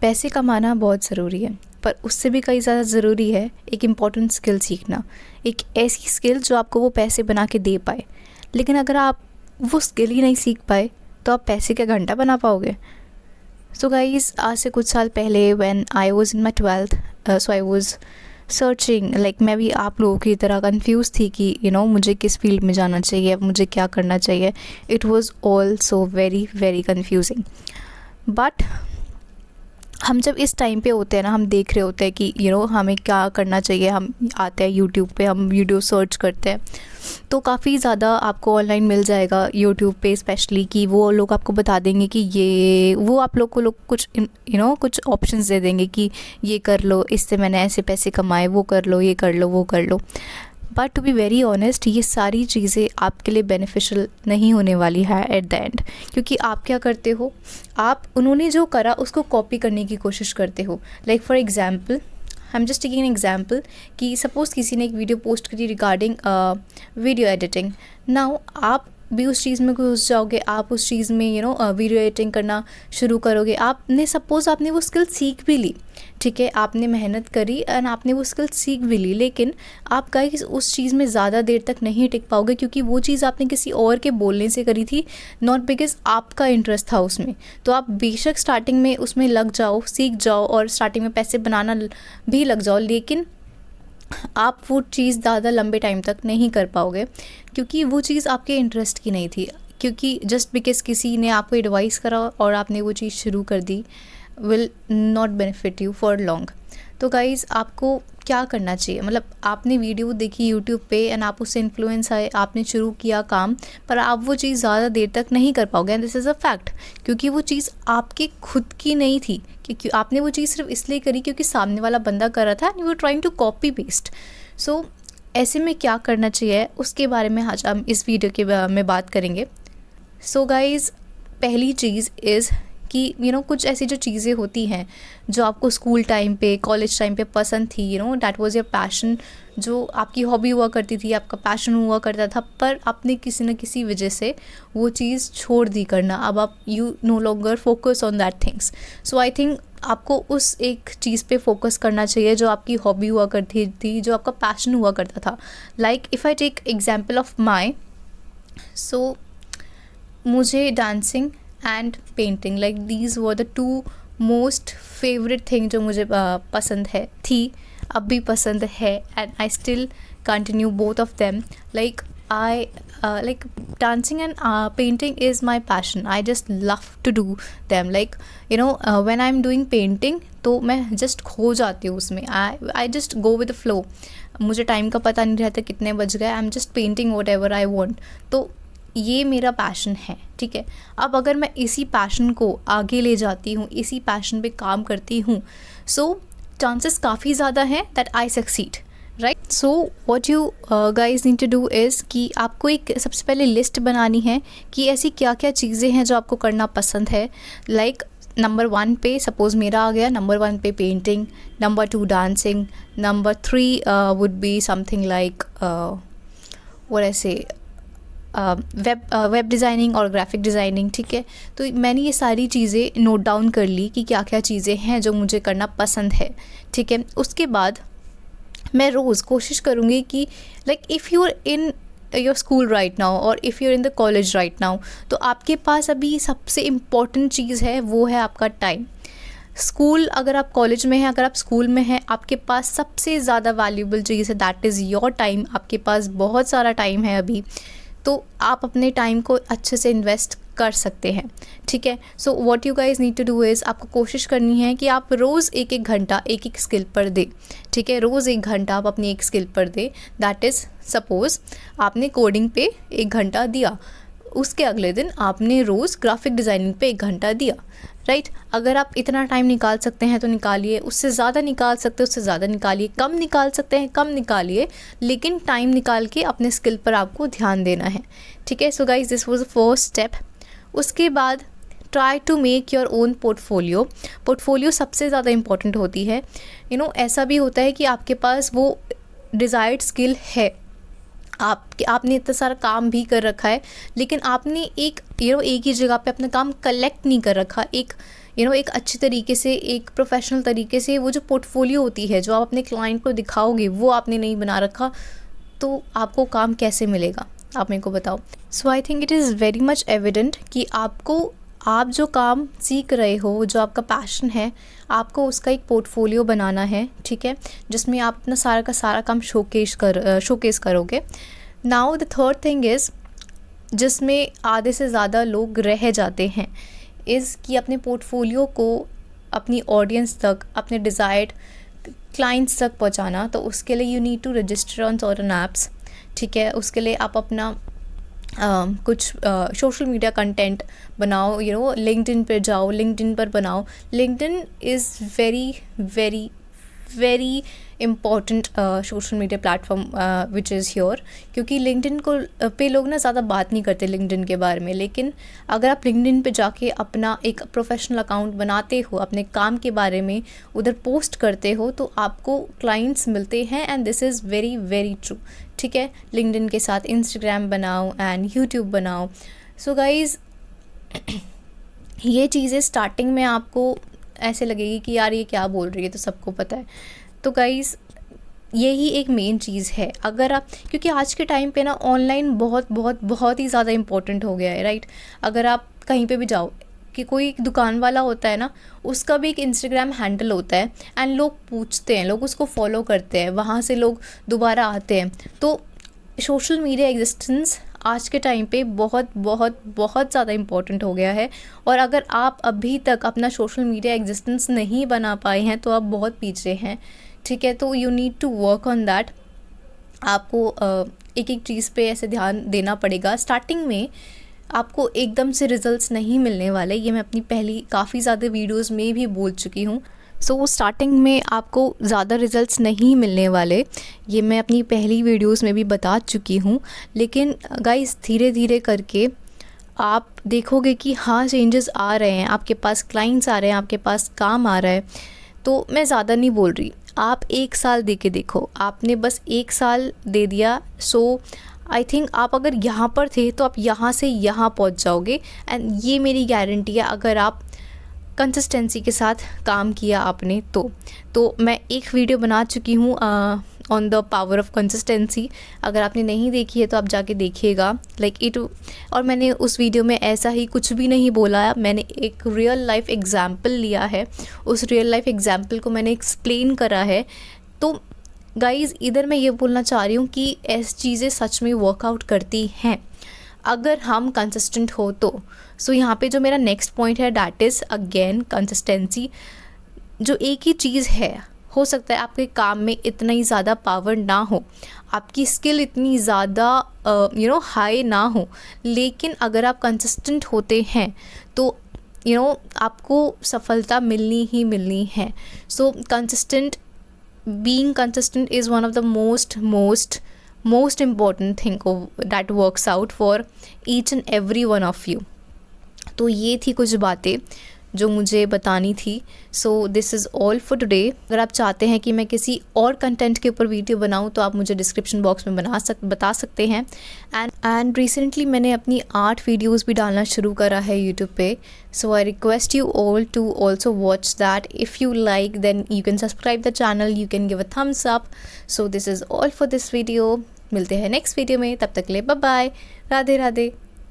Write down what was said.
पैसे कमाना बहुत ज़रूरी है, पर उससे भी कई ज़्यादा ज़रूरी है एक इम्पॉर्टेंट स्किल सीखना, एक ऐसी स्किल जो आपको वो पैसे बना के दे पाए। लेकिन अगर आप वो स्किल ही नहीं सीख पाए तो आप पैसे का घंटा बना पाओगे? सो गाइज़, आज से कुछ साल पहले when I was in my 12th, so I was searching, like मैं भी आप लोगों की तरह कंफ्यूज थी कि मुझे किस फील्ड में जाना चाहिए, मुझे क्या करना चाहिए। It was all so very very confusing. But हम जब इस टाइम पे होते हैं ना, हम देख रहे होते हैं कि हमें क्या करना चाहिए। हम आते हैं यूट्यूब पे, हम वीडियो सर्च करते हैं, तो काफ़ी ज़्यादा आपको ऑनलाइन मिल जाएगा यूट्यूब पे स्पेशली, कि वो लोग आपको बता देंगे कि वो आप लोग को कुछ कुछ ऑप्शंस दे देंगे कि ये कर लो, इससे मैंने ऐसे पैसे कमाए, वो कर लो, ये कर लो, वो कर लो। But to be very honest, ये सारी चीज़ें आपके लिए बेनिफिशियल नहीं होने वाली है एट द एंड। क्योंकि आप क्या करते हो, आप उन्होंने जो करा उसको कॉपी करने की कोशिश करते हो। Like for example, I am just taking an example कि सपोज़ किसी ने एक वीडियो पोस्ट करी रिगार्डिंग वीडियो एडिटिंग। नाउ आप भी उस चीज़ में घुस जाओगे, आप उस चीज़ में वीडियो एडिटिंग करना शुरू करोगे। आपने वो स्किल सीख भी ली, ठीक है, आपने मेहनत करी एंड आपने वो स्किल सीख भी ली, लेकिन आप गाइस उस चीज़ में ज़्यादा देर तक नहीं टिक पाओगे, क्योंकि वो चीज़ आपने किसी और के बोलने से करी थी, नॉट बिकॉज आपका इंटरेस्ट था उसमें। तो आप बेशक स्टार्टिंग में उसमें लग जाओ, सीख जाओ और स्टार्टिंग में पैसे बनाना भी लग जाओ, लेकिन आप वो चीज़ ज़्यादा लंबे टाइम तक नहीं कर पाओगे, क्योंकि वो चीज़ आपके इंटरेस्ट की नहीं थी। क्योंकि जस्ट बिकॉज किसी ने आपको एडवाइस करा और आपने वो चीज़ शुरू कर दी, will not benefit you for long. तो गाइज़, आपको क्या करना चाहिए, मतलब आपने वीडियो देखी यूट्यूब पे एंड आप उससे इन्फ्लुएंस आए, आपने शुरू किया काम, पर आप वो चीज़ ज़्यादा देर तक नहीं कर पाओगे, and this is a fact. क्योंकि वो चीज़ आपकी खुद की नहीं थी, क्योंकि आपने वो चीज़ सिर्फ इसलिए करी क्योंकि सामने वाला बंदा कर रहा था and you were trying to copy paste. So ऐसे में क्या करना चाहिए उसके बारे में आज हम इस वीडियो के में बात करेंगे। सो गाइज़, पहली चीज़ इज़ कि कुछ ऐसी जो चीज़ें होती हैं जो आपको स्कूल टाइम पे, कॉलेज टाइम पे पसंद थी, दैट वाज योर पैशन, जो आपकी हॉबी हुआ करती थी, आपका पैशन हुआ करता था, पर आपने किसी न किसी वजह से वो चीज़ छोड़ दी करना। अब आप you know longer focus on that things. So I think आपको उस एक चीज़ पे फोकस करना चाहिए जो आपकी हॉबी हुआ करती थी, जो आपका पैशन हुआ करता था। Like if I take example of my, so मुझे dancing and painting, like these were the two most favourite thing जो मुझे पसंद है थी, अब भी पसंद है, and I still continue both of them. Like I like dancing and painting is my passion. I just love to do them. Like when I'm doing painting, तो मैं just खो जाती हूँ उसमें. I just go with the flow. मुझे time का पता नहीं रहता कितने बज गए. I'm just painting whatever I want. तो ये मेरा पैशन है, ठीक है। अब अगर मैं इसी पैशन को आगे ले जाती हूँ, इसी पैशन पे काम करती हूँ, सो चांसेस काफ़ी ज़्यादा हैं that I succeed, right. So what you guys need to do is कि आपको एक सबसे पहले लिस्ट बनानी है कि ऐसी क्या क्या चीज़ें हैं जो आपको करना पसंद है। लाइक नंबर 1 पे सपोज़ मेरा आ गया, नंबर 1 पे painting, number 2 dancing, number 3 would be something like वो ऐसे वेब डिज़ाइनिंग और ग्राफिक डिज़ाइनिंग, ठीक है। तो मैंने ये सारी चीज़ें नोट डाउन कर ली कि क्या क्या चीज़ें हैं जो मुझे करना पसंद है, ठीक है। उसके बाद मैं रोज़ कोशिश करूँगी कि like if you are in your school right now और if you are in the college right now, तो आपके पास अभी सबसे इम्पॉर्टेंट चीज़ है, वो है आपका टाइम। स्कूल, अगर आप कॉलेज में हैं, अगर आप स्कूल में हैं, आपके पास सबसे ज़्यादा वैल्यूबल चीज़ है, दैट इज़ योर टाइम। आपके पास बहुत सारा टाइम है अभी, तो आप अपने टाइम को अच्छे से इन्वेस्ट कर सकते हैं, ठीक है। So what you guys need to do is, आपको कोशिश करनी है कि आप रोज़ एक एक घंटा एक एक स्किल पर दें, ठीक है। रोज़ 1 घंटा आप अपनी एक स्किल पर दें। दैट इज़ सपोज़ आपने कोडिंग पे 1 घंटा दिया, उसके अगले दिन आपने रोज़ ग्राफिक डिज़ाइनिंग पे 1 घंटा दिया, राइट। अगर आप इतना टाइम निकाल सकते हैं तो निकालिए, उससे ज़्यादा निकाल सकते हैं उससे ज़्यादा निकालिए, कम निकाल सकते हैं कम निकालिए, लेकिन टाइम निकाल के अपने स्किल पर आपको ध्यान देना है, ठीक है। So guys, this was the first step. उसके बाद try to make your own portfolio. Portfolio सबसे ज़्यादा इंपॉर्टेंट होती है। ऐसा भी होता है कि आपके पास वो डिज़ायर्ड स्किल है, आपने इतना सारा काम भी कर रखा है, लेकिन आपने एक एक ही जगह पे अपना काम कलेक्ट नहीं कर रखा, एक एक अच्छी तरीके से, एक प्रोफेशनल तरीके से वो जो पोर्टफोलियो होती है जो आप अपने क्लाइंट को दिखाओगे, वो आपने नहीं बना रखा, तो आपको काम कैसे मिलेगा? आप मेरे को बताओ। So I think it is very much evident कि आप जो काम सीख रहे हो, जो आपका पैशन है, आपको उसका एक पोर्टफोलियो बनाना है, ठीक है, जिसमें आप अपना सारा का सारा काम शोकेस करोगे। Now the third thing is, जिसमें आधे से ज़्यादा लोग रह जाते हैं, इज़ कि अपने पोर्टफोलियो को अपनी ऑडियंस तक, अपने डिज़ायर्ड क्लाइंट्स तक पहुंचाना। तो उसके लिए you need to register on certain apps, ठीक है। उसके लिए आप अपना कुछ सोशल मीडिया कंटेंट बनाओ, लिंक्डइन पे जाओ, लिंक्डइन पर बनाओ। LinkedIn is very very very important social media platform which is here, क्योंकि लिंक्डइन पे लोग ना ज़्यादा बात नहीं करते लिंक्डइन के बारे में। लेकिन अगर आप लिंक्डइन पे जाके अपना एक प्रोफेशनल अकाउंट बनाते हो, अपने काम के बारे में उधर पोस्ट करते हो, तो आपको क्लाइंट्स मिलते हैं, and this is very very true, ठीक है। लिंक्डइन के साथ इंस्टाग्राम बनाओ एंड यूट्यूब बनाओ। सो गाइज़, ये चीज़ें स्टार्टिंग में आपको ऐसे लगेगी कि यार ये क्या बोल रही है, तो सबको पता है। तो गाइज़, यही एक मेन चीज़ है। अगर आप, क्योंकि आज के टाइम पे ना ऑनलाइन बहुत बहुत बहुत ही ज़्यादा इम्पोर्टेंट हो गया है, राइट। अगर आप कहीं पे भी जाओ, कि कोई एक दुकान वाला होता है ना, उसका भी एक इंस्टाग्राम हैंडल होता है, एंड लोग पूछते हैं, लोग उसको फॉलो करते हैं, वहाँ से लोग दोबारा आते हैं। तो सोशल मीडिया एग्जिस्टेंस आज के टाइम पे बहुत बहुत बहुत ज़्यादा इम्पॉर्टेंट हो गया है। और अगर आप अभी तक अपना सोशल मीडिया एग्जिस्टेंस नहीं बना पाए हैं, तो आप बहुत पीछे हैं, ठीक है। तो you need to work on that. आपको एक एक चीज़ पे ऐसे ध्यान देना पड़ेगा। स्टार्टिंग में आपको एकदम से रिजल्ट्स नहीं मिलने वाले, ये मैं अपनी पहली काफ़ी ज़्यादा वीडियोस में भी बोल चुकी हूँ। सो स्टार्टिंग में आपको ज़्यादा रिजल्ट्स नहीं मिलने वाले, ये मैं अपनी पहली वीडियोस में भी बता चुकी हूँ। लेकिन गाइस, धीरे धीरे करके आप देखोगे कि हाँ, चेंजेस आ रहे हैं, आपके पास क्लाइंट्स आ रहे हैं, आपके पास काम आ रहा है। तो मैं ज़्यादा नहीं बोल रही, आप 1 साल दे के देखो। आपने बस 1 साल दे दिया, सो आई थिंक आप अगर यहाँ पर थे तो आप यहाँ से यहाँ पहुँच जाओगे, एंड ये मेरी गारंटी है। अगर आप कंसिस्टेंसी के साथ काम किया आपने तो मैं एक वीडियो बना चुकी हूँ on the power of consistency. अगर आपने नहीं देखी है तो आप जाके देखिएगा, लाइक इट। और मैंने उस वीडियो में ऐसा ही कुछ भी नहीं बोला है, मैंने एक रियल लाइफ एग्जाम्पल लिया है, उस रियल लाइफ एग्जाम्पल को मैंने एक्सप्लेन करा है। तो गाइज़, इधर मैं ये बोलना चाह रही हूँ कि ऐसी चीज़ें सच में वर्कआउट करती हैं अगर हम कंसिस्टेंट हो तो। सो यहाँ पे जो मेरा नेक्स्ट पॉइंट है, डैट इज़ अगेन कंसिस्टेंसी। जो एक ही चीज़ है, हो सकता है आपके काम में इतना ही ज़्यादा पावर ना हो, आपकी स्किल इतनी ज़्यादा हाई ना हो, लेकिन अगर आप कंसिस्टेंट होते हैं तो आपको सफलता मिलनी ही मिलनी है। सो being consistent is one of the most important thing that works out for each and every one of you। तो ये थी कुछ बातें जो मुझे बतानी थी। सो this is all for today. अगर आप चाहते हैं कि मैं किसी और कंटेंट के ऊपर वीडियो बनाऊं तो आप मुझे डिस्क्रिप्शन बॉक्स में बता सकते हैं। एंड रिसेंटली मैंने अपनी आर्ट वीडियोस भी डालना शुरू करा है यूट्यूब पे। So I request you all to also watch that. If you like then you can subscribe the channel, you can give a thumbs up. So this is all for this video. मिलते हैं next video में, तब तक ले bye bye, Radhe Radhe.